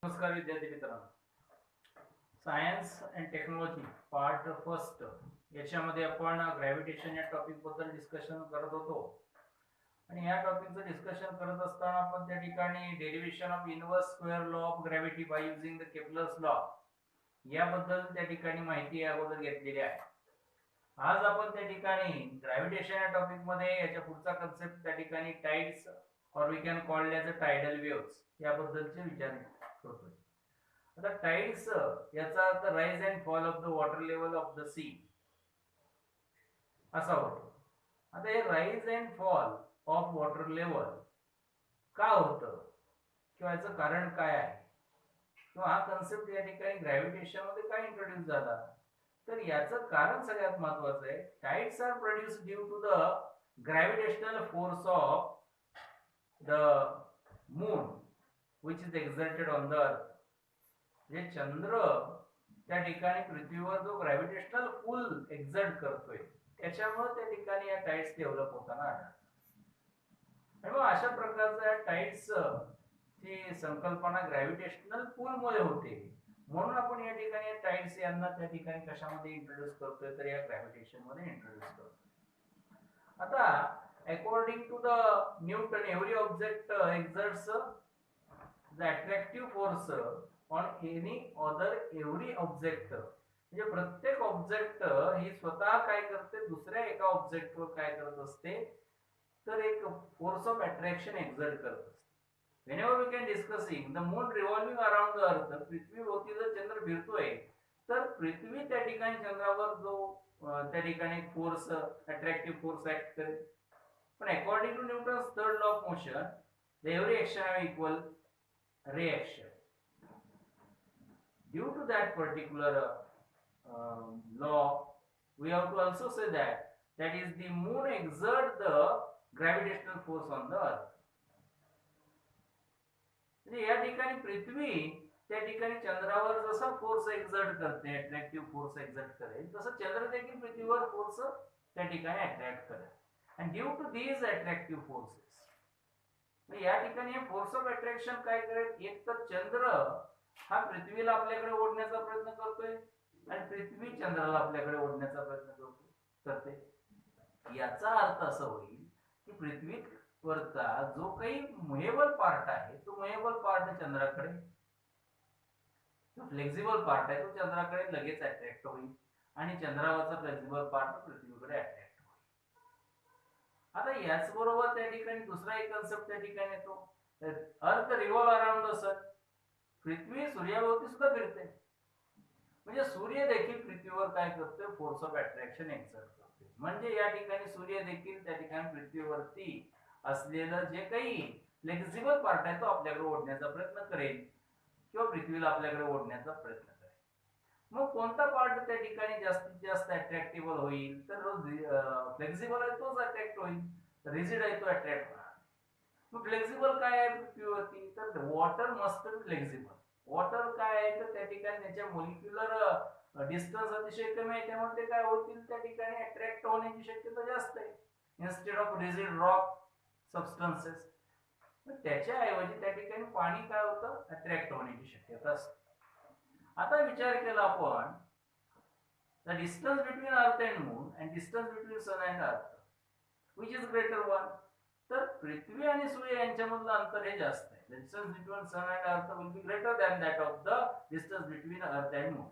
नमस्कार विद्यार्थी मित्रांनो. Science and technology part first याच्यामध्ये आपण ग्रॅव्हिटेशन या टॉपिक बद्दल डिस्कशन करत होतो आणि या टॉपिकचं डिस्कशन करत असताना आपण त्या ठिकाणी derivation of inverse square law of gravity by using the Kepler's law याबद्दल त्या ठिकाणी माहिती अगोदर घेतलेली आहे. आज आपण त्या ठिकाणी ग्रॅव्हिटेशन या टॉपिक मध्ये याच्या पुढचा कन्सेप्ट त्या ठिकाणी टाइड्स और we can called as a tidal waves याबद्दलचे विचार करतोय. आता टाइड्स याचा अर्थ rise and fall of the water level of the sea असा होतो. आता हे rise and fall of water level का होतं किंवा याचं कारण काय आहे किंवा हा कन्सेप्ट या ठिकाणी ग्रॅव्हिटेशन मध्ये काय इंट्रोड्यूस झाला, तर याचं कारण सगळ्यात महत्वाचं आहे. Tides are produce due to the gravitational force of the moon which is exerted on the earth. म्हणजे चंद्र त्या ठिकाणी पृथ्वीवर जो ग्रॅव्हिटेशनल पुल एक्झर्ट करतोय त्याच्यामुळे त्या ठिकाणी या टाइड्स डेव्हलप होताना आढळतात. आणि मग अशा प्रकारच्या टाइड्स ची संकल्पना ग्रॅव्हिटेशनल पुल मुळे होते, म्हणून आपण या ठिकाणी टाइड्स यांना त्या ठिकाणी कशामध्ये इंट्रोड्यूस करतोय, तर या ग्रॅव्हिटेशन मध्ये इंट्रोड्यूस करतोय. आता according to the Newton every object exerts the attractive force on any other every object. म्हणजे प्रत्येक ऑब्जेक्ट ही स्वतः काय करते, दुसऱ्या एका ऑब्जेक्टवर काय करत असते, तर एक फोर्स ऑफ अट्रॅक्शन एक्झर्ट करत असते. whenever we can discussing the moon revolving around the earth, पृथ्वीभोवती जर चंद्र फिरतोय तर पृथ्वी त्या ठिकाणी चंद्रावर जो त्या ठिकाणी फोर्स अट्रॅक्टिव्ह फोर्स ऍक्ट करेल. पण according to Newton's third law of motion the every action have equal reaction. Due to that particular law, we have to also say that is the moon exert the gravitational force on the earth. म्हणजे या ठिकाणी पृथ्वी त्या ठिकाणी चंद्रावर जसा force exert करते, attractive force exert करेल, तसं चंद्र देखील पृथ्वीवर फोर्स त्या ठिकाणी अट्रॅक्ट करेल. And due to these attractive forces, या ठिकाणी फोर्स ऑफ अट्रॅक्शन काय करेल, एक तर चंद्र हा पृथ्वीला आपल्याकडे ओढण्याचा प्रयत्न करतोय आणि पृथ्वी चंद्राला आपल्याकडे ओढण्याचा प्रयत्न करते. याचा अर्थ असा होईल की पृथ्वीवरचा जो काही मुव्हेबल पार्ट आहे तो मुव्हेबल पार्ट चंद्राकडे, जो फ्लेक्झिबल पार्ट आहे तो चंद्राकडे लगेच अट्रॅक्ट होईल आणि चंद्रावरचा फ्लेक्झिबल पार्ट पृथ्वीकडे अट्रॅक्ट होईल. आता याच बरोबर त्या ठिकाणी दुसरा एक कन्सेप्ट त्या ठिकाणी येतो, अर्थ रिव्हॉल्व अराउंड द सन. पृथ्वी सूर्याभोवती सुद्धा फिरते, म्हणजे सूर्य देखील पृथ्वीवर काय करतोय, फोर्स ऑफ अट्रॅक्शन एक्झर्ट करतोय. म्हणजे या ठिकाणी सूर्य देखील त्या ठिकाणी पृथ्वीवरती असलेलं जे काही फ्लेक्झिबल पार्ट आहे तो आपल्याकडे ओढण्याचा प्रयत्न करेल किंवा पृथ्वीला आपल्याकडे ओढण्याचा प्रयत्न करेल. मग कोणता पार्ट त्या ठिकाणी जास्तीत जास्त अट्रॅक्टिव्ह होईल, तर फ्लेक्झिबल आहे तोच अट्रॅक्ट होईल, रिजिड आहे तो अट्रॅक्ट होणार. मग फ्लेक्झिबल काय आहे पृथ्वीवरती, तर water must be flexible. Water काय आहे, तर त्या ठिकाणी त्याच्या मोलिक्युलर डिस्टन्स अतिशय कमी आहे, त्यामुळे ते काय होतील, त्या ठिकाणी अट्रॅक्ट होण्याची शक्यता जास्त आहे instead of rigid rock substances. त्याच्याऐवजी त्या ठिकाणी पाणी काय होतं, अट्रॅक्ट होण्याची शक्यता असते. आता विचार केला आपण, the distance between earth and moon and distance between sun and earth which is greater one, तर पृथ्वी आणि सूर्य यांच्यामधलं अंतर हे जास्त आहे. The distance between sun and earth will be greater than that of the distance between earth and moon.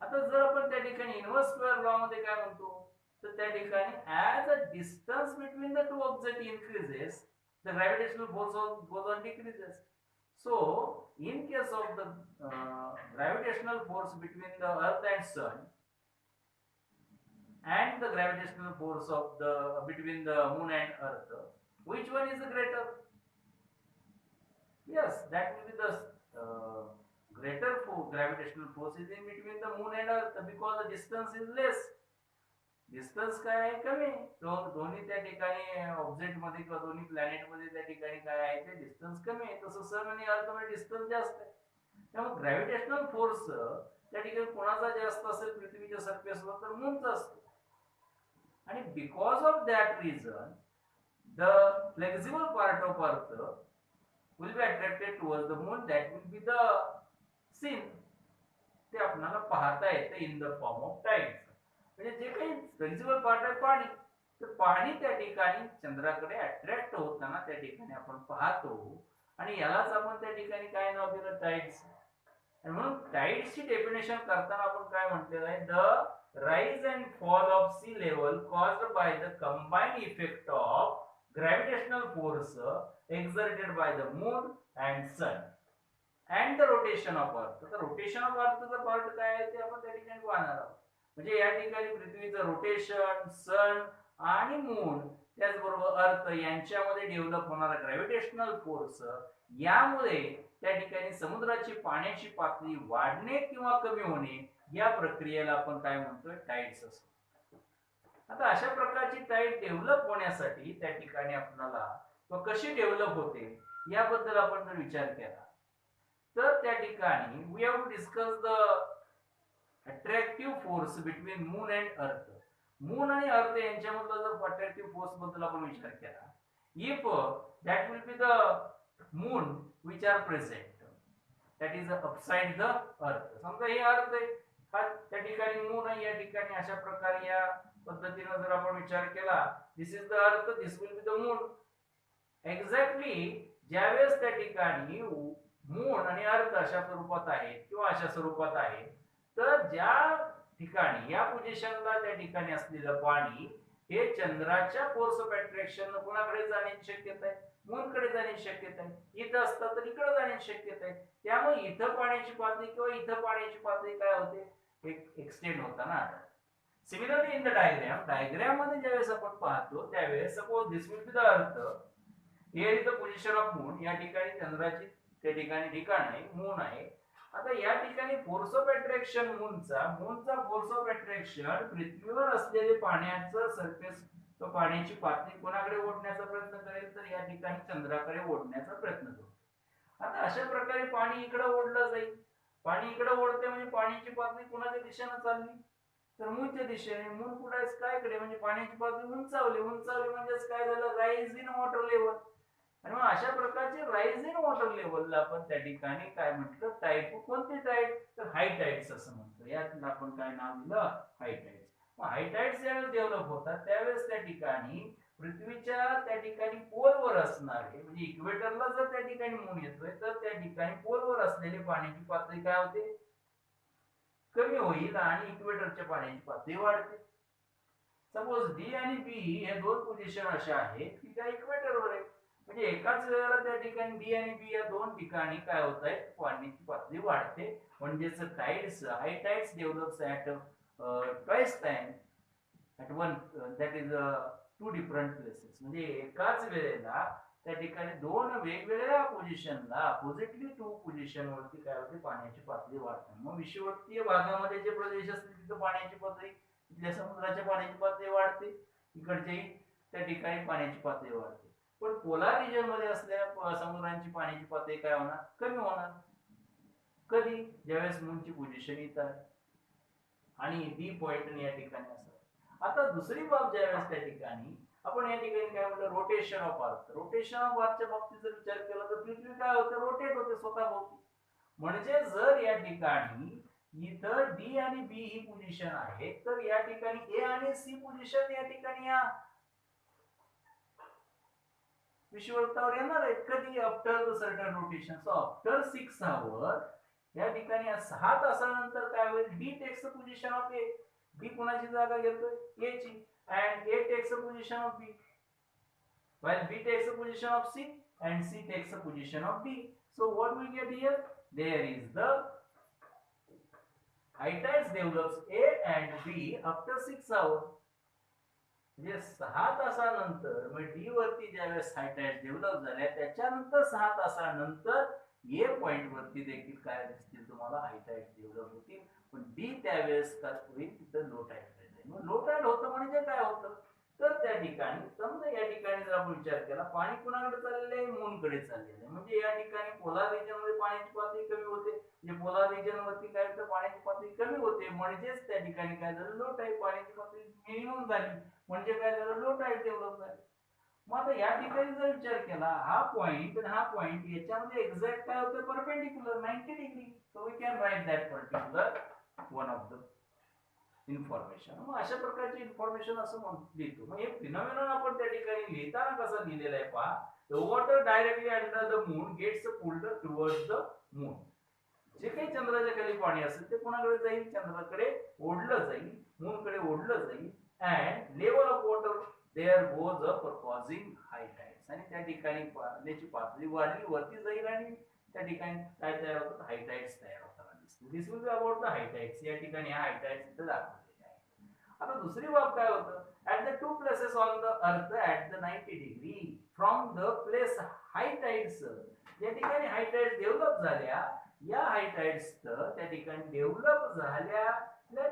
आता जर आपण त्या ठिकाणी इनवर्स स्क्वेअर लॉ मध्ये काय म्हणतो, तर त्या ठिकाणी as a distance between the two object increases the gravitational force goes on decreases. So, in case of the gravitational force between the earth and sun and the gravitational force of the between the moon and earth, which one is the greater? Yes, that will be the greater gravitational force is in between the moon and earth because the distance is less. Distance काय आहे, कमी. दोन्ही त्या ठिकाणी object मध्ये किंवा दोन्ही planet मध्ये त्या ठिकाणी काय आहे, ते डिस्टन्स कमी आहे. तसं सन आणि अर्थ मध्ये डिस्टन्स जास्त आहे. त्यामुळे ग्रॅव्हिटेशनल फोर्स त्या ठिकाणी कोणाचा जास्त असेल पृथ्वीच्या सरफेसवर, तर मूनचा असतो. आणि because of that reason the flexible part of earth will be attracted towards the moon, that will be the seen, ते आपल्याला पाहता येते in the form of tides. म्हणजे जे काही प्रिन्सिपल पार्ट आहे पाणी, तर पाणी त्या ठिकाणी चंद्राकडे अट्रॅक्ट होताना त्या ठिकाणी आपण पाहतो आणि यालाच आपण त्या ठिकाणी काय नाव दिलं, टाइड्स. आणि म्हणून टाइड्सची डेफिनेशन करताना आपण काय म्हटलेलं आहे, the rise and fall of sea level caused by the combined effect of gravitational force exerted by the moon and sun and the rotation of earth. तर रोटेशन ऑफ अर्थचा पार्ट काय आहे ते आपण त्या ठिकाणी पाहणार आहोत. म्हणजे या ठिकाणी पृथ्वीचं रोटेशन, सन आणि मून त्याचबरोबर अर्थ यांच्यामध्ये डेव्हलप होणारा ग्रॅव्हिटेशनल फोर्स, यामुळे त्या ठिकाणी समुद्राची पाण्याची पातळी वाढणे किंवा कमी होणे, या प्रक्रियेला आपण काय म्हणतोय, टाइड्स असतो. आता अशा प्रकारची टाइड डेव्हलप होण्यासाठी त्या ठिकाणी आपल्याला कशी डेव्हलप होते याबद्दल आपण जर विचार केला तर त्या ठिकाणी we have to discuss the attractive force between moon and earth. Moon आणि अर्थ यांच्यामधला जर अट्रॅक्टिव्ह फोर्स बद्दल आपण विचार केला, if that will be the moon which are present, that is upside the earth. समजा हे अर्थ आहे, हा त्या ठिकाणी मून आहे, या ठिकाणी अशा प्रकारे या पद्धतीने जर आपण विचार केला, दिस is the earth, this will be the moon. Exactly ज्यावेळेस त्या ठिकाणी मून आणि अर्थ अशा स्वरूपात आहेत किंवा अशा स्वरूपात आहे, तर ज्या ठिकाणी या पोझिशनला त्या ठिकाणी असलेलं पाणी हे चंद्राच्या फोर्स ऑफ अट्रॅक्शन कोणाकडे जाण्याची शक्यता आहे, मूनकडे जाण्याची शक्यता आहे. इथं असतं तर इकडे जाण्याची शक्यता आहे. त्यामुळे इथं पाण्याची पातळी किंवा इथं पाण्याची पातळी काय होते, एक्सटेंड होता ना. सिमिलरली इन द डायग्राम मध्ये ज्यावेळेस आपण पाहतो त्यावेळेस suppose this will be the अर्थ, here is the position of moon, या ठिकाणी चंद्राची त्या ठिकाणी ठिकाण आहे, मून आहे. आता या ठिकाणी फोर्स ऑफ अट्रॅक्शन मूनचा फोर्स ऑफ अट्रॅक्शन पृथ्वीवर असलेले पाण्याचं सरफेस, तो पाण्याची पातळी कोणाकडे ओढण्याचा प्रयत्न करेल, तर या ठिकाणी चंद्राकडे ओढण्याचा प्रयत्न करतो. आता अशा प्रकारे पाणी इकडे ओढलं जाईल. पाणी इकडे ओढते म्हणजे पाण्याची पातळी कोणाच्या दिशेने चालली, तर मूनच्या दिशेने. मून कुठे आहे, स्कायकडे, म्हणजे पाण्याची पातळी उंचावली. उंचावली म्हणजेच काय झालं, राईज इन वॉटर लेवल. आणि मग अशा प्रकारचे राईज इन वॉटर लेवलला आपण त्या ठिकाणी काय म्हटलं, टाइड. कोणते टाइड, तर हाय टाइड्स असं म्हणतो. यात आपण काय नाव दिलं, हाय टाइड्स. मग हाय टाइड्स ज्यावेळेस डेव्हलप होतात त्यावेळेस त्या ठिकाणी पृथ्वीच्या त्या ठिकाणी पोलवर असणारे, म्हणजे इक्वेटरला जर त्या ठिकाणी मून येतोय तर त्या ठिकाणी पोलवर असलेली पाण्याची पातळी काय होते, कमी होईल आणि इक्वेटरच्या पाण्याची पातळी वाढते. सपोज डी आणि बी हे दोन पोझिशन अशा आहेत की त्या इक्वेटरवर आहेत. म्हणजे एकाच वेळेला त्या ठिकाणी डी आणि बी या दोन ठिकाणी काय होत आहे, पाण्याची पातळी वाढते. म्हणजेच tides, high tides develops at twice time at one, that is two different places. म्हणजे एकाच वेळेला त्या ठिकाणी दोन वेगवेगळ्या पोझिशनला, अपोजिटली टू पोझिशन वरती काय होते, पाण्याची पातळी वाढते. मग विषुवतीय भागामध्ये जे प्रदेश असतील तिथे पाण्याची पातळी, तिथल्या समुद्राच्या पाण्याची पातळी वाढते, इकडच्याही त्या ठिकाणी पाण्याची पातळी वाढते. पण पोलार रिजन मध्ये असलेल्या समुद्रांची पाण्याची पातळी काय होणार, कमी होणार. कधी, ज्यावेळेस मूनची पोझिशन येतात आणि डी पॉइंट या ठिकाणी असतात. आता दुसरी बाब ज्यावेळेस त्या ठिकाणी आपण या ठिकाणी काय म्हटलं, rotation of earth. Rotation of अर्थच्या बाबतीत जर विचार केला तर पृथ्वी काय होते, रोटेट होते स्वतः भोवती. म्हणजे जर या ठिकाणी इथं डी आणि बी ही पोझिशन आहे, तर या ठिकाणी ए आणि सी पोझिशन या ठिकाणी या विषुववृत्तावर येणार आहे. कधी, after certain rotation. So after 6 hour या ठिकाणी 6 तासानंतर काय होईल, D takes the position of A. B कोणाची जागा घेतोय, ए ची. and A takes the position of B, while B takes the position of C and C takes the position of D. So what we get here, there is the high tides develops A and B after 6 hours. म्हणजे 6 तासानंतर मग D वरती ज्यावेळेस हाय tides develop झाल्या त्याच्यानंतर 6 तासानंतर ए point वरती देखील काय दिसतील तुम्हाला, हाय टाइड्स डेव्हलप होतील. पण डी त्यावेळेस काय होईल, तिथं लो टाइड. लो टाइड होतं म्हणजे काय होतं, तर त्या ठिकाणी समजा या ठिकाणी जर आपण विचार केला, पाणी कुणाकडे चाललेलं आहे, मूनकडे चाललेलं आहे. म्हणजे या ठिकाणी पोलार रिजन मध्ये पाण्याची पातळी कमी होते. म्हणजे पोलार रिजन वरती काय होतं, पाण्याची पातळी कमी होते. म्हणजेच त्या ठिकाणी काय झालं, लो टाइड, पाण्याची पातळी मिनिमम झाली. म्हणजे काय झालं, लो टाइड डेव्हलप झाली. मग आता या ठिकाणी जर विचार केला हा पॉइंट आणि हा पॉइंट याच्यामध्ये एक्झॅक्ट काय होतं perpendicular 90 degree. So we can write that particular one of the information. मग अशा प्रकारची इन्फॉर्मेशन असं लिहितो. मग हे फिनॉमिनॉन आपण त्या ठिकाणी लिहिताना कसं लिहिलेलं आहे पहा. The water directly under the moon gets pulled towards the moon. जे काही चंद्राच्या खाली पाणी असेल ते कोणाकडे जाईल चंद्राकडे ओढलं जाईल, मूनकडे ओढलं जाईल. And level of water there goes up causing high tides. आणि त्या ठिकाणी पाण्याची पातळी वाढली वरती जाईल आणि त्या ठिकाणी काय तयार होतात हाय टाइड्स तयार होताना दिसतील. This will be about the high tides. या ठिकाणी हाय टाइड्स इथे दाखवलेले आहे. आता दुसरी बाब काय होतं at the two places on the अर्थ at the 90 degree from the place high tides. या ठिकाणी हाय टाइड्स डेव्हलप झाल्या या हाय टाइड्स त्या ठिकाणी डेव्हलप झाल्या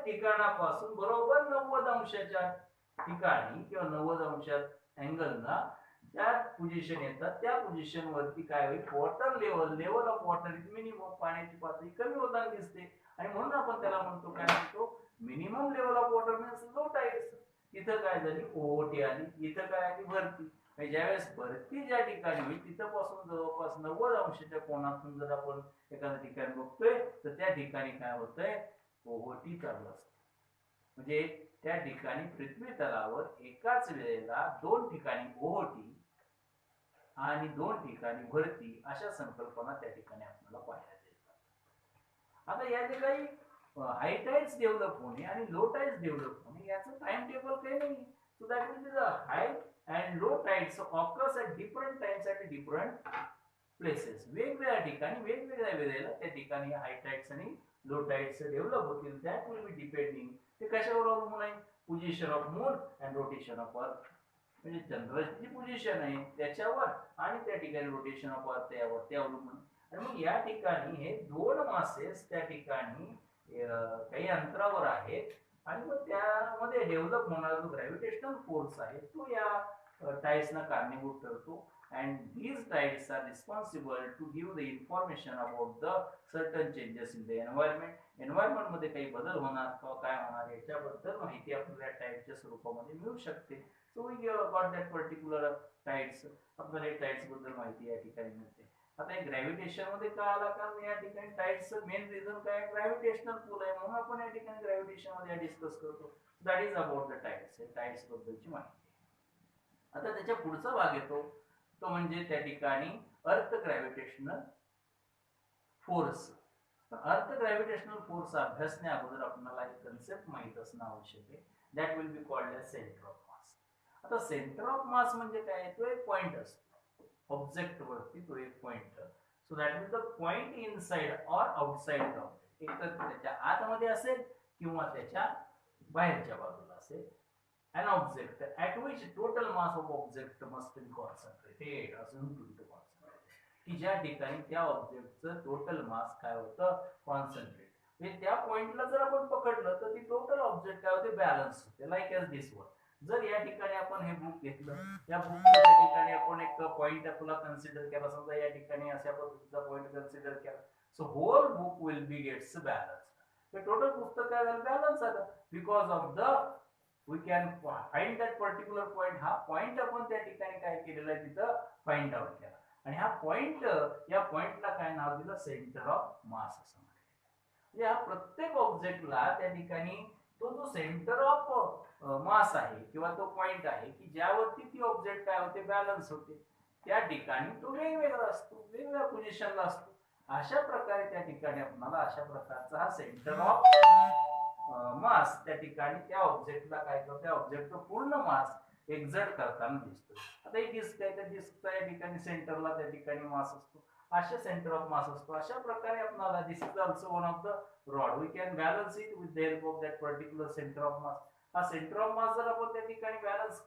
ठिकाणापासून बरोबर 90 अंशाच्या ठिकाणी किंवा 90 अंशात अँगलला त्या पोझिशन येतात. त्या पोझिशन वरती काय होईल water level of water minimum पाण्याची पातळी कमी होताना दिसते. आणि म्हणून आपण त्याला म्हणतो काय म्हणतो minimum level of water means low tides. इथं काय झाली ओहोटी आली, इथं काय आली भरती. ज्यावेळेस भरती ज्या ठिकाणी होईल तिथं पासून जवळपास 90 अंशाच्या कोनातून जर आपण एखाद्या ठिकाणी बघतोय तर त्या ठिकाणी काय होतंय ओहोटी चालू असते. म्हणजे त्या ठिकाणी पृथ्वी तलावर एकाच वेळेला दोन ठिकाणी ओहोटी आणि दोन ठिकाणी भरती अशा संकल्पना त्या ठिकाणी आपल्याला पाहायला मिळतात. आता या ठिकाणी हाय टाइड्स डेव्हलप होणे आणि लो टाइड्स डेव्हलप होणे याचं टाइम टेबल काही नाही. So that will be the high and low tides occurs at different times at different places. वेगवेगळ्या ठिकाणी वेगवेगळ्या वेळेला त्या ठिकाणी हाय टाइड्स आणि लो टाइड्स डेव्हलप होतील. That will be depending. ते कशावर अवलंबून आहे position of moon and rotation of अर्थ. म्हणजे चंद्राची पोझिशन आहे त्याच्यावर आणि त्या ठिकाणी रोटेशन ऑफ अर्थ यावर ते अवलंबून. आणि मग या ठिकाणी हे दोन मासेस त्या ठिकाणी काही अंतरावर आहेत आणि मग त्यामध्ये डेव्हलप होणारा जो ग्रॅव्हिटेशनल फोर्स आहे तो या टाइड्सना कारणीभूत ठरतो. and these tides are responsible to give the information about the certain changes in the environment. Environment मध्ये काही बदल होणार किंवा काय होणार याच्याबद्दल माहिती आपल्याला टाइड्सच्या स्वरूपामध्ये मिळू शकते. So we got that particular tides. आपल्याला टाइड्स बद्दल माहिती या ठिकाणी मिळते. आता ग्रॅव्हिटेशन मध्ये काय आला कारण या ठिकाणी टाइड्सचं मेन रिझन काय ग्रॅव्हिटेशनल पुल आहे म्हणून आपण या ठिकाणी ग्रॅव्हिटेशन मध्ये डिस्कस करतो. That is about the tides. Tides बद्दलची माहिती. आता त्याच्या पुढचा भाग येतो तो म्हणजे त्या ठिकाणी earth gravitational force. Earth gravitational force अभ्यासण्या अगोदर आपल्याला एक कन्सेप्ट माहित असणं आवश्यक आहे. That will be called as centre of mass. आता सेंटर ऑफ मास म्हणजे काय तो एक पॉइंट असतो ऑब्जेक्ट वरती तो एक point. So that means the point inside or outside the object. एक तर त्याच्या आतमध्ये असेल किंवा त्याच्या बाहेरच्या बाजूला असेल. An object at which total mass of object must be concentrated assume to be concentrated. की ज्या ठिकाणी त्या ऑब्जेक्टचं टोटल मास काय होतं कॉन्सन्ट्रेट. म्हणजे त्या पॉइंटला जर आपण पकडलं तर ती टोटल ऑब्जेक्ट काय होते बॅलन्स होते. लाईक एज दिस वन. जर या ठिकाणी आपण हे बुक घेतलं या बुकच्या ठिकाणी आपण एक पॉइंट आपला कन्सिडर केला समजा या ठिकाणी अशा पद्धतीचा पॉइंट कन्सिडर केला. So whole book will be gets balance. हे टोटल पुस्तक काय झालं बॅलन्स झालं because of the we can find that particular point. हा पॉइंट आपण त्या ठिकाणी काय केलेलं आहे तिथं फाइंड आउट केला आणि हा पॉइंट या पॉइंटला काय नाव दिलं सेंटर ऑफ मास असं म्हटलं. म्हणजे हा प्रत्येक ऑब्जेक्टला त्या ठिकाणी तो जो सेंटर ऑफ मास आहे किंवा तो पॉइंट आहे की ज्यावरती ती ऑब्जेक्ट काय होते बॅलन्स होते त्या ठिकाणी तो वेगवेगळा असतो वेगवेगळ्या पोझिशनला असतो. अशा प्रकारे त्या ठिकाणी आपल्याला अशा प्रकारचा हा सेंटर ऑफ मास त्या ठिकाणी त्या ऑब्जेक्टला काय करतो त्या ऑब्जेक्टचं पूर्ण मास एक्झर्ट करताना दिसतो. आता ही डिस्क आहे त्या डिस्कच्या या ठिकाणी सेंटरला त्या ठिकाणी मास असतो. अशा सेंटर ऑफ मास असतो. अशा प्रकारे आपल्याला this is also one of the rod. We can balance it with the help of that particular centre of mass. हा सेंटर ऑफ मास जर आपण त्या ठिकाणी बॅलन्स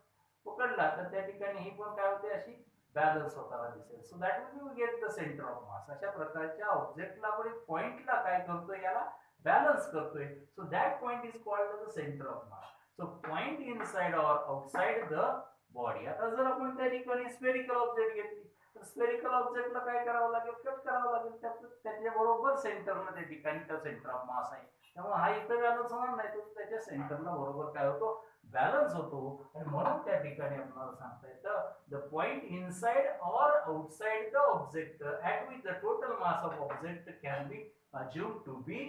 पकडला तर त्या ठिकाणी ही पण काय होते अशी बॅलन्स होताना दिसेल. So that will B get the centre of मास. अशा प्रकारच्या ऑब्जेक्टला आपण एक पॉइंटला काय करतो याला बॅलन्स करतोय. So that point is called the centre of mass. So point inside or outside the body. आता जर आपण त्या ठिकाणी स्फेरिकल ऑब्जेक्ट घेतली तर स्फेरिकल ऑब्जेक्टला काय करावं लागेल कट करावं लागेल त्याच्या बरोबर सेंटरला त्या ठिकाणी त्या सेंटर ऑफ मास आहे त्यामुळे हा इथं बॅलन्स होणार नाही, तर त्याच्या सेंटरला बरोबर काय होतो, बॅलन्स होतो. आणि म्हणून त्या ठिकाणी आपल्याला सांगता येतं द पॉइंट इनसाइड और outside the object at which the total mass of object can be assumed to be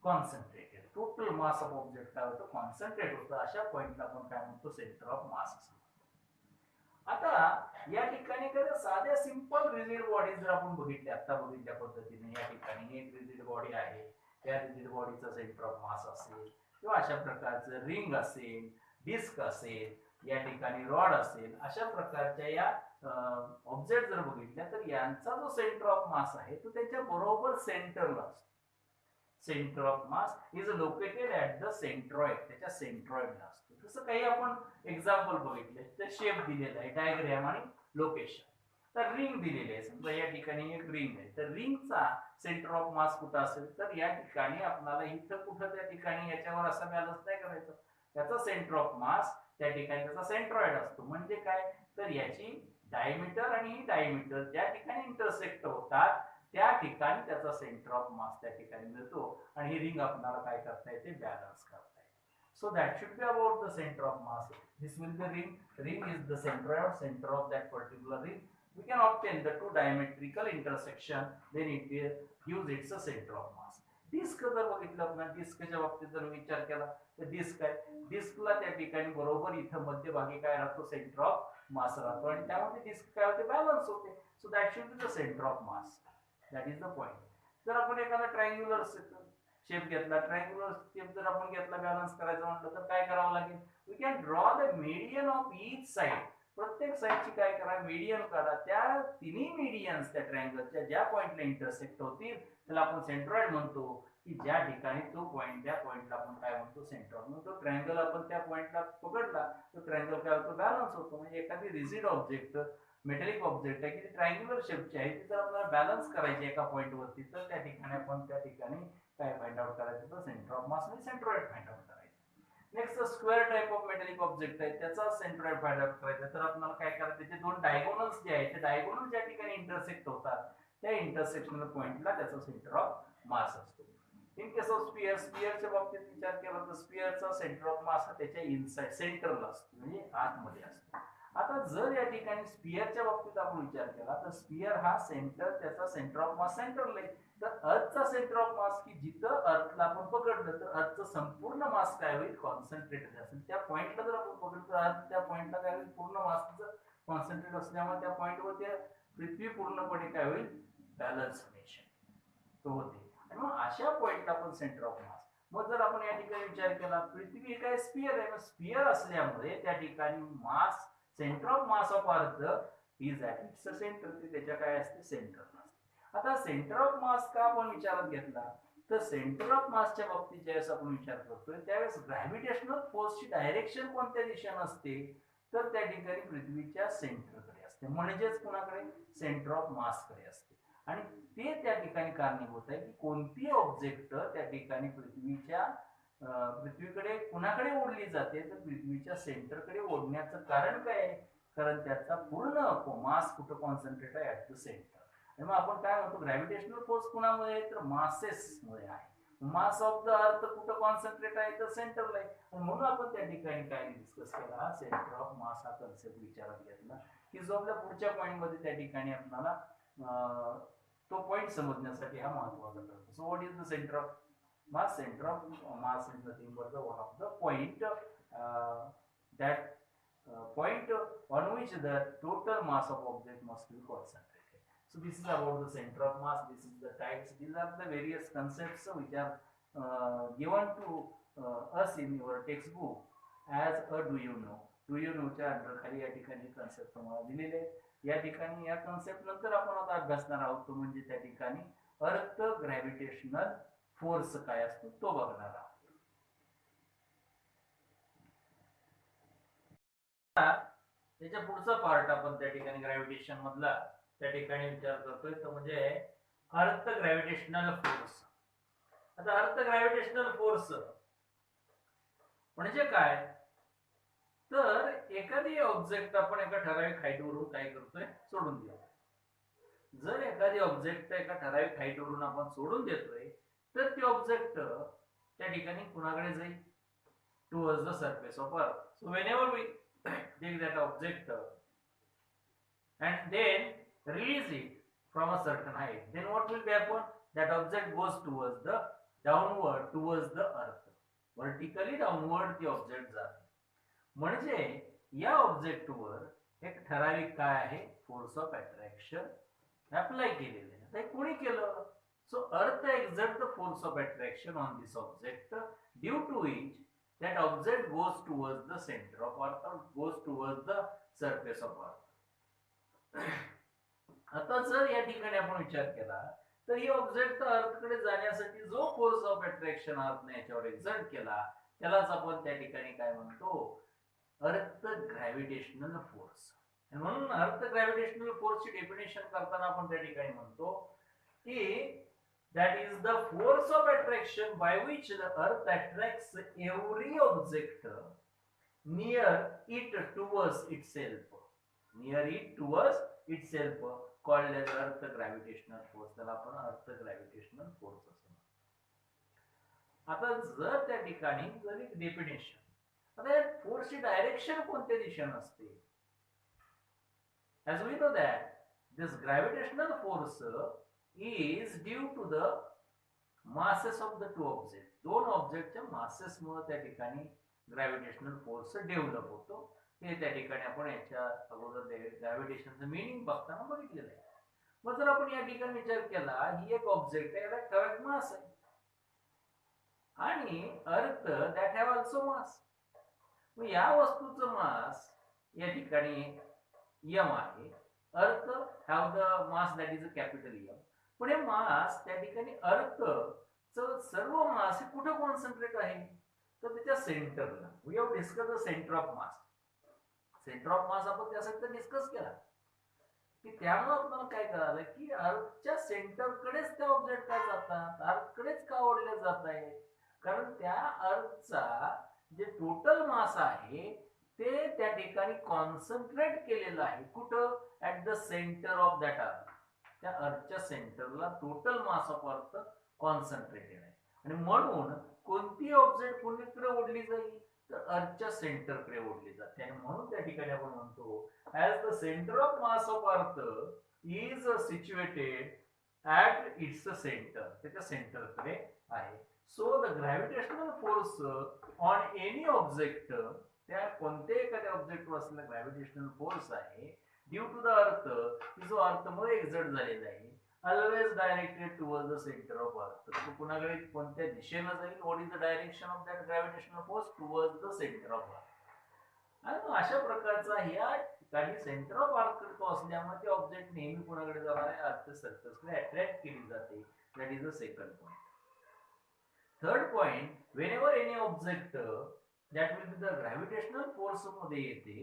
concentrated. Total mass of object काय होतं, कॉन्सन्ट्रेट होतं. अशा पॉइंटला आपण काय म्हणतो, सेंटर ऑफ मास. आता या ठिकाणी काय साध्या सिंपल रिजिड बॉडी जर आपण बघितल्या, आता बघितल्या पद्धतीने या ठिकाणी एक रिजिड बॉडी आहे, त्या रिजिड बॉडीचा सेंटर ऑफ मास असेल, किंवा अशा प्रकारचं रिंग असेल, डिस्क असेल, या ठिकाणी रॉड असेल, अशा प्रकारच्या या ऑब्जेक्ट जर बघितल्या तर यांचा जो सेंटर ऑफ मास आहे तो त्याच्या बरोबर सेंटरला असतो. Centre of mass is located at the centroid, त्याच्या सेंट्रॉइडला असतो. जसं काही आपण एक्झाम्पल बघितले, तर शेप दिलेला आहे, डायग्राम आणि लोकेशन. तर रिंग दिलेली आहे, समजा या ठिकाणी एक रिंग आहे, तर रिंगचा सेंटर ऑफ मास कुठं असेल, तर या ठिकाणी आपल्याला इथं कुठं त्या ठिकाणी याच्यावर असा बॅलन्स नाही करायचं. त्याचा सेंटर ऑफ मास त्या ठिकाणी त्याचा सेंट्रॉइड असतो. म्हणजे काय, तर याची डायमीटर आणि ही डायमीटर ज्या ठिकाणी इंटरसेक्ट होतात त्या ठिकाणी त्याचा सेंटर ऑफ मास त्या ठिकाणी मिळतो, आणि ही रिंग आपल्याला काय करता येते, बॅलन्स करता येते. So that should be about the centre of mass. This will B ring. Ring is the centre of that particular ring. We can obtain the two diametrical intersection, then it gives its a center of mass. Disc जर बघितलं आपण, डिस्कच्या बाबतीत जर विचार केला तर disk आहे, डिस्कला त्या ठिकाणी बरोबर इथं मध्यभागी काय राहतो, सेंटर ऑफ मास राहतो, आणि त्यामध्ये डिस्क काय होते, बॅलन्स होते. So that should be the centre of mass. That is the point. जर आपण एखादा ट्रायंग्युलर शेप घेतला, ट्रायंग्युलर शेप जर आपण घेतला बॅलन्स करायचं म्हटलं तर काय करावं लागेल, we can draw the median of each side. प्रत्येक साइडची काय करा, मीडियन काढा. त्या तिन्ही मीडियन्स त्या ट्रायंगलच्या ज्या पॉइंटला इंटरसेक्ट होतील त्याला आपण सेंट्रॉइड म्हणतो, की ज्या ठिकाणी तो पॉइंट, त्या पॉइंटला आपण काय म्हणतो, सेंट्रॉइड म्हणतो. ट्रायंगल आपण त्या पॉइंटला पकडला तर ट्रायंगल काय होतो, बॅलन्स होतो. म्हणजे एखादी रिजिड ऑब्जेक्ट, मेटॅलिक ऑब्जेक्ट आहे की ट्रायंग्युलर शेपची आहे, ती जर आपल्याला बॅलन्स करायची एका पॉइंट वरती, तर त्या ठिकाणी आपण त्या ठिकाणी काय फाइंड आउट करायचं, तर सेंटर ऑफ मास आणि सेंट्रॉइड फाइंड आउट करायचं. Next square type of metallic object आहे, त्याचा सेंट्रॉइड फाइंड आउट करायचा. तर आपल्याला काय करायचं, त्याचे दोन डायगोनल्स जे आहेत, ते डायगोनल ज्या ठिकाणी इंटरसेक्ट होतात त्या इंटरसेक्शनल पॉइंटला त्याचा सेंटर ऑफ मास असतो. इन केस ऑफ स्पियर, स्पियरच्या बाबतीत विचार केला तर स्पियरचा सेंटर ऑफ मास हा त्याच्या इनसाइड सेंटरला असतो, म्हणजे आतमध्ये असतो. आता जर या ठिकाणी स्पियरच्या बाबतीत आपण विचार केला तर स्पियर हा सेंटर, त्याचा सेंटर ऑफ मास सेंटरला आहे. तर अर्थचा सेंटर ऑफ मास, की जिथं अर्थला आपण पकडलं तर अर्थचं संपूर्ण मास काय होईल, कॉन्सन्ट्रेटेड असेल. त्या पॉइंटला जर आपण पकडलं तर अर्थ त्या पॉइंटला काय होईल, पूर्ण मास कॉन्सन्ट्रेट असल्यामुळे त्या पॉइंटवर त्या पृथ्वी पूर्णपणे काय होईल, बॅलन्स तो होते. आणि मग अशा पॉइंटला आपण सेंटर ऑफ मास. मग जर आपण या ठिकाणी विचार केला, पृथ्वी काय स्पियर आहे, स्पियर असल्यामुळे त्या ठिकाणी mass, centre of mass of earth is at its centre, त्याच्या काय असते, सेंटर. आता सेंटर ऑफ मास का आपण विचारात घेतला, तर सेंटर ऑफ मासच्या बाबतीत ज्यावेळेस आपण विचार करतोय त्यावेळेस ग्रॅव्हिटेशनल फोर्सची डायरेक्शन कोणत्या दिशेने असते, तर त्या ठिकाणी पृथ्वीच्या सेंटरकडे असते, म्हणजेच कोणाकडे, सेंटर ऑफ मासकडे असते. आणि ते त्या ठिकाणी कारणीभूत आहे की कोणती ऑब्जेक्ट त्या ठिकाणी पृथ्वीकडे कुणाकडे ओढली जाते, तर पृथ्वीच्या सेंटरकडे ओढण्याचं कारण काय आहे, कारण त्याचा पूर्ण मास कुठं कॉन्सन्ट्रेट आहे, ऍट द सेंटर. आणि मग आपण काय म्हणतो, ग्रॅव्हिटेशनल फोर्स कुणामुळे, तर मासेसमुळे आहे. मास ऑफ द अर्थ कुठं कॉन्सन्ट्रेट आहे, तर सेंटरला आहे. आणि म्हणून आपण त्या ठिकाणी काय डिस्कस केला, सेंटर ऑफ मास हा कन्सेप्ट विचारात घेतला, की जो आपल्या पुढच्या पॉइंट मध्ये त्या ठिकाणी आपल्याला तो पॉइंट समजण्यासाठी हा महत्वाचा ठरतो. So what is the centre of mass? Center of mass is nothing but the one of the point point on which the total mass of object must be concentrated. So this is about the center of mass. This is the types. These are the various concepts which are given to us in your textbook as a do you know. Do you know च्या under खाली या ठिकाणी concept तुम्हाला दिलेले. या ठिकाणी या concept नंतर आपण आता अभ्यासणार आहोत, तो म्हणजे त्या ठिकाणी अर्थ ग्रॅव्हिटेशनल फोर्स काय असतो तो बघणार आहोत. त्याच्या पुढचा पार्ट आपण त्या ठिकाणी ग्रॅव्हिटेशन मधला त्या ठिकाणी विचार करतोय, तो म्हणजे अर्थ ग्रॅव्हिटेशनल फोर्स. आता अर्थ ग्रॅव्हिटेशनल फोर्स म्हणजे काय, तर एखादी ऑब्जेक्ट आपण एका ठराविक हाईटवरून काय करतोय, सोडून देतो. जर एखादी ऑब्जेक्ट एका ठराविक हाईटवरून आपण सोडून देतोय तर ती ऑब्जेक्ट त्या ठिकाणी कुणाकडे जाईल? Towards the surface of earth. So whenever we take that object and then release it from a certain height, then what will happen? That object goes towards the downward towards the earth. Vertically downward the object जाते. म्हणजे या ऑब्जेक्टवर एक ठराविक काय आहे? Force of attraction apply केलेले आहे. ते कोणी केलं? So earth exert the force of attraction on this object, due to which that object goes towards the center of earth or goes towards the surface of earth. आता जर या ठिकाणी आपण विचार केला तर ही ऑब्जेक्ट अर्थकडे जाण्यासाठी जो फोर्स ऑफ अट्रॅक्शन अर्थने याच्यावर एक्झर्ट केला त्यालाच आपण त्या ठिकाणी काय म्हणतो? अर्थ ग्रॅव्हिटेशनल फोर्स. म्हणून अर्थ ग्रॅव्हिटेशनल फोर्सची डेफिनेशन करताना आपण त्या ठिकाणी म्हणतो की that is the force of attraction by which the earth attracts every object near it towards itself, called as earth gravitational force. त्याला आपण अर्थ ग्रॅव्हिटेशनल फोर्स असं म्हणतो. आता जर त्या ठिकाणी जर एक डेफिनेशन, आता या फोर्सची डायरेक्शन कोणत्या दिशेने असते? as we know that this gravitational force is due to the masses of the two objects. दोन ऑब्जेक्टच्या मासेस मुळे त्या ठिकाणी ग्रॅव्हिटेशनल फोर्स डेव्हलप होतो. हे त्या ठिकाणी आपण याच्या अगोदर ग्रॅव्हिटेशनचं मीनिंग बघताना बघितलेलं आहे. मग जर आपण या ठिकाणी विचार केला, ही एक ऑब्जेक्ट आहे, याला ठराविक मास आहे आणि अर्थ दॅट हॅव ऑल्सो मास. मग या वस्तूचं मास या ठिकाणी m आहे, अर्थ have the mass that is a capital M. पण हे मास त्या ठिकाणी अर्थचं सर्व मास हे कुठे कॉन्सन्ट्रेट आहे? तर त्याच्या सेंटरला. We have discuss the centre of mass. Centre of mass आपण त्यासाठी डिस्कस केला की त्यामुळे आपल्याला काय कळालं की अर्थच्या सेंटरकडेच त्या ऑब्जेक्ट काय जातात, अर्थकडेच का ओढले जात आहेत? कारण त्या अर्थचा जे टोटल मास आहे ते त्या ठिकाणी कॉन्सन्ट्रेट केलेलं आहे. कुठं? At the centre of that अर्थ. त्या अर्थच्या सेंटरला टोटल मास ऑफ अर्थ कॉन्सन्ट्रेटेड आहे आणि म्हणून कोणती ऑब्जेक्ट कोणीकडे ओढली जाईल? तर अर्थच्या सेंटरकडे ओढली जाते. आणि म्हणून त्या ठिकाणी आपण म्हणतो as the centre of mass of earth is situated at it's centre, त्याच्या सेंटरकडे आहे. So the gravitational force on any object, त्या कोणत्याही एखाद्या ऑब्जेक्टवर असलेला ग्रॅव्हिटेशनल फोर्स आहे ड्यू टू द अर्थ, की जो अर्थमध्ये एक्झर्ट झालेला आहे, always directed towards the centre of earth. तो कुणाकडे कोणत्या दिशेने जाईल? What is the direction of that gravitational force? Towards the centre of earth. आणि मग अशा प्रकारचा ह्या ठिकाणी सेंटर ऑफ अर्थ तो असल्यामुळे ते ऑब्जेक्ट नेहमी कोणाकडे जाणार आहे? अर्थ सरफेसकडे अट्रॅक्ट केली जाते. That is the second point. Third point, whenever any object that will be the gravitational force मध्ये येते,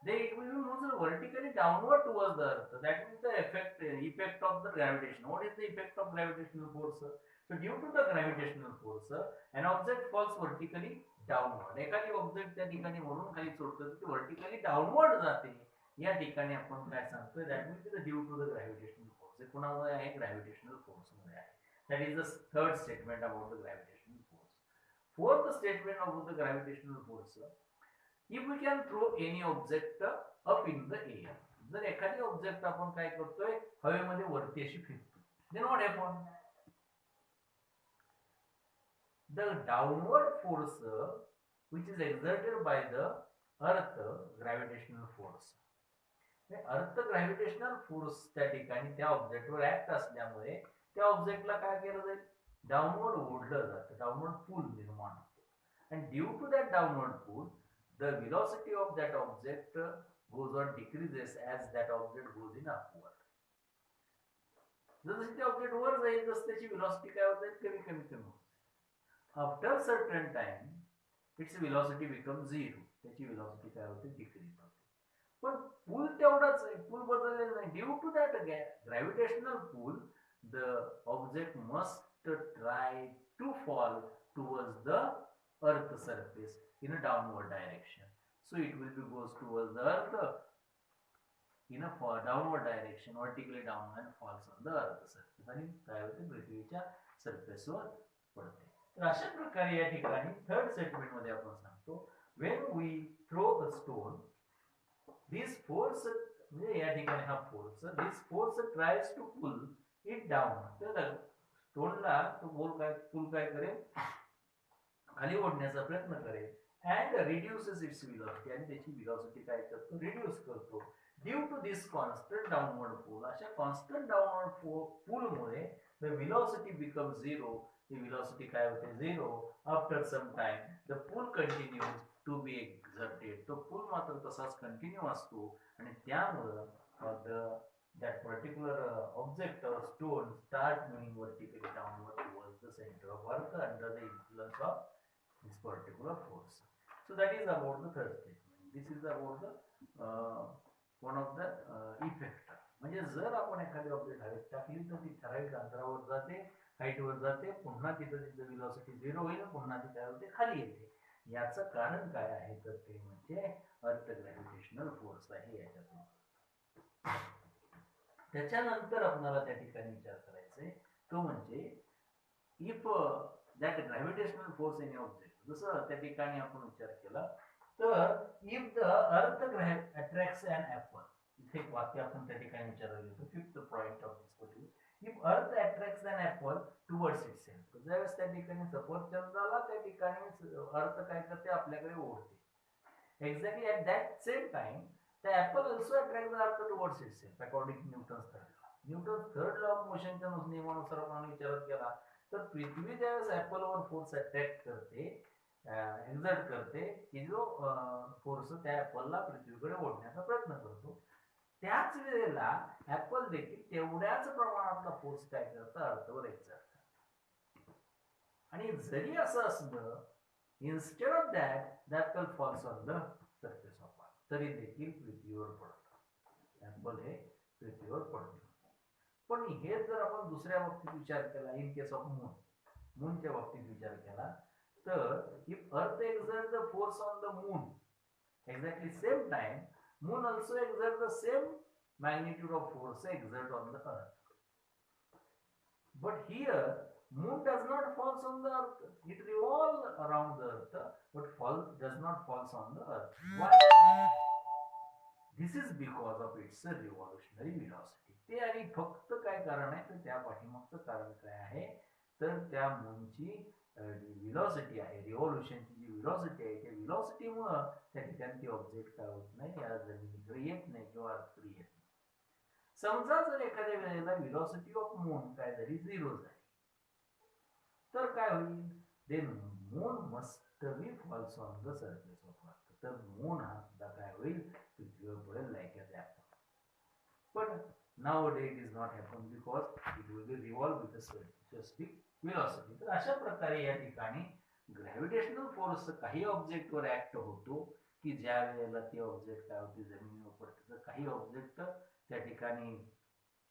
then it will be moved vertically downward towards the earth. That is the effect of the gravitation. What is the effect of gravitational force? So due to the gravitational force an object falls vertically downward. एखादी object त्या ठिकाणी वरून खाली सोडतो ती vertically downward जाते. या ठिकाणी आपण काय सांगतोय? That will be the due to the gravitational force. हे कोणामुळे आहे? ग्रॅव्हिटेशनल फोर्स मुळे आहे. That is the third statement about the gravitational. Fourth statement of the gravitational force, if we can throw any object up in the air. जर एखादी object आपण काय करतोय? हवेमध्ये वरती अशी फिरतो. Then what happen? The downward force which is exerted by the earth gravitational force. अर्थ ग्रॅव्हिटेशनल फोर्स त्या ठिकाणी त्या ऑब्जेक्टवर ऍक्ट असल्यामुळे त्या ऑब्जेक्टला काय केलं जाईल? डाउनवर्ड ओढलं जातं. डाउनवर्ड पुल निर्माण होतो. and due to that downward pull the velocity of that object goes or decreases as that object goes in upward. जसं ते ऑब्जेक्ट वर जाईल तसं त्याची वेलोसिटी काय होते? कमी कमी कमी होते. After certain time its velocity become 0. त्याची वेलोसिटी काय होते? डिक्रीज होते. पण पूल तेवढाच आहे, पूल बदललेला नाही. Due to that gravitational pull the object must try to fall towards the earth surface in a downward direction. So it will be goes towards the earth in a downward direction, vertically down, and falls on the earth surface. आणि काय होते? पृथ्वीच्या सरफेसवर पडते. तर अशा प्रकारे या ठिकाणी थर्ड स्टेटमेंट मध्ये आपण सांगतो when we throw a stone this force म्हणजे या ठिकाणी हा force this force tries to pull it down. तर स्टोनला तो पूल काय करेल खाली ओढण्याचा प्रयत्न करेल and reduces its velocity आणि त्याची velocity काय करतो रिड्यूस करतो due to this constant downward pull. अशा कॉन्स्टंट डाउनवर्ड पुल मुळे the velocity becomes zero. the velocity काय होते zero. After some time the pull continues to be exerted. तो पुल मात्र तसाच कंटिन्यू असतो आणि त्यामुळे that particular object or stone start moving vertically downward towards the center of earth under the influence of this particular force. So that is about the third statement. This is about the one of the effect. म्हणजे जर आपण एखादी object हवेत टाकली तर ती ठराविक अंतरावर जाते, हाईटवर जाते, पुन्हा तिथं तिचं व्हेलॉसिटी झिरो होईल, पुन्हा ती काय होते खाली येते. याचं कारण काय आहे तर ते म्हणजे अर्थ ग्रॅव्हिटेशनल फोर्स आहे याच्यातून. त्याच्यानंतर आपल्याला त्या ठिकाणी विचार करायचा आहे तो म्हणजे if that gravitational force in object. जसं त्या ठिकाणी आपण विचार केला तर if the earth attracts an apple. इथे एक वाक्य आपण त्या ठिकाणी विचारलं होतं fifth point of this question. If earth attracts an apple towards itself. ज्यावेळेस त्या ठिकाणी सफरचंदाला त्या ठिकाणी अर्थ काय करते आपल्याकडे ओढते. Exactly at that same time the apple also attracts the earth towards itself according to Newton's third law. Newton's third law of motion च्या नियमानुसार आपण विचार केला तर पृथ्वी ज्यावेळेस ऍपल वर फोर्स अट्रॅक्ट करते एक्झर्ट करते की जो फोर्स त्या ऍपलला पृथ्वीकडे ओढण्याचा प्रयत्न करतो त्याच वेळेला ऍपल देखील तेवढ्याच प्रमाणातला फोर्स काय करतं अर्थवर एक्झर्ट. आणि जरी असं असलं instead of that the apple false on the surface of तरी देखील पृथ्वीवर पडतो. ऍपल हे पृथ्वीवर पडतो. पण हे जर आपण दुसऱ्या बाबतीत विचार केला इन केस ऑफ मूनच्या बाबतीत विचार केला तर if earth exert the force on the moon exactly same time moon also exert the same magnitude of force exert on the earth. But here moon does not falls on the earth. It revolves around the earth but does not falls on the earth. Why? This is because of its revolutionary velocity. ते आणि फक्त काय कारण आहे तर त्या पाठीमागचं कारण काय आहे तर त्या मूनची व्हेलॉसिटी आहे रिव्होल्यूशनची जी व्हेलॉसिटी आहे त्या व्हेलॉसिटीमुळे त्या ठिकाणी ती ऑब्जेक्ट काय होत नाही या जमिनीकडे येत नाही किंवा अर्थकडे येत नाही. समजा जर एखाद्या वेळेला व्हेलॉसिटी ऑफ मून काय झाली झिरो झाली तर काय होईल then moon must be falls on the surface of earth. तर मून हा सुद्धा काय होईल पृथ्वीवर पडेल लाईक अ ॲपल. पण nowadays it is not happen because it will be revolve with the specific velocity. तर अशा प्रकारे या ठिकाणी ग्रॅव्हिटेशनल फोर्स काही ऑब्जेक्ट वर ऍक्ट होतो की ज्या वेळेला ती ऑब्जेक्ट काय होती जमिनीवर पडते. तर काही ऑब्जेक्ट त्या ठिकाणी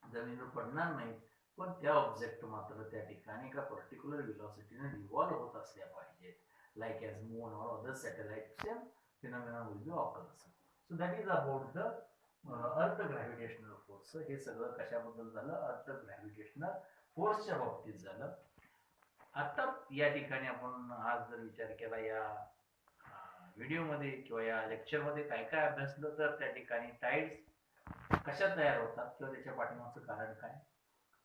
जमिनीवर पडणार नाही पण त्या ऑब्जेक्ट मात्र त्या ठिकाणी एका पर्टिक्युलर व्हेलॉसिटीने रिव्हॉल्व होत असल्या पाहिजेत like as moon or other satellite same phenomena will be occurs. So that is about the earth gravitational force. हे सगळं कशाबद्दल झालं अर्थ ग्रॅव्हिटेशनल फोर्सच्या बाबतीत झालं. आता या ठिकाणी आपण आज जर विचार केला या व्हिडिओमध्ये किंवा या लेक्चरमध्ये काय काय अभ्यासलं तर त्या ठिकाणी टाइड्स कशा तयार होतात किंवा त्याच्या पाठीमागचं कारण काय.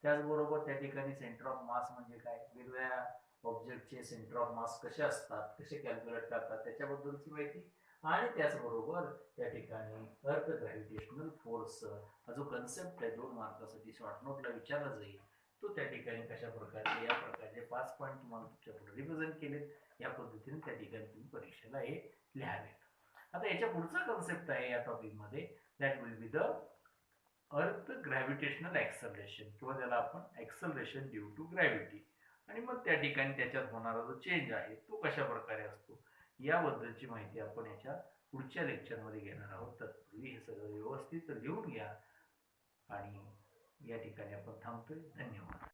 त्याचबरोबर त्या ठिकाणी सेंटर ऑफ मास म्हणजे काय वेगवेगळ्या ऑब्जेक्टचे सेंटर ऑफ मास कसे असतात कसे कॅल्क्युलेट करतात त्याच्याबद्दलची माहिती आणि त्याचबरोबर त्या ठिकाणी अर्थ ग्रॅव्हिटेशनल फोर्स हा जो कन्सेप्ट आहे 2 मार्कासाठी शॉर्ट नोटला विचारला जाईल तो त्या ठिकाणी कशा प्रकारचे या प्रकारचे 5 पॉईंट तुम्हाला तुमच्या पुढे रिप्रेझेंट केलेत. या पद्धतीने त्या ठिकाणी तुम्ही परीक्षेला हे लिहावेत. आता याच्या पुढचा कन्सेप्ट आहे या टॉपिकमध्ये that will be the earth gravitational acceleration किंवा त्याला आपण ॲक्सलरेशन ड्यू टू ग्रॅव्हिटी. आणि मग त्या ठिकाणी त्याच्यात होणारा जो चेंज आहे तो कशा प्रकारे असतो याबद्दलची माहिती आपण याच्या पुढच्या लेक्चरमध्ये घेणार आहोत. तत्पूर्वी हे सगळं व्यवस्थित लिहून घ्या आणि या ठिकाणी आपण थांबतोय. धन्यवाद.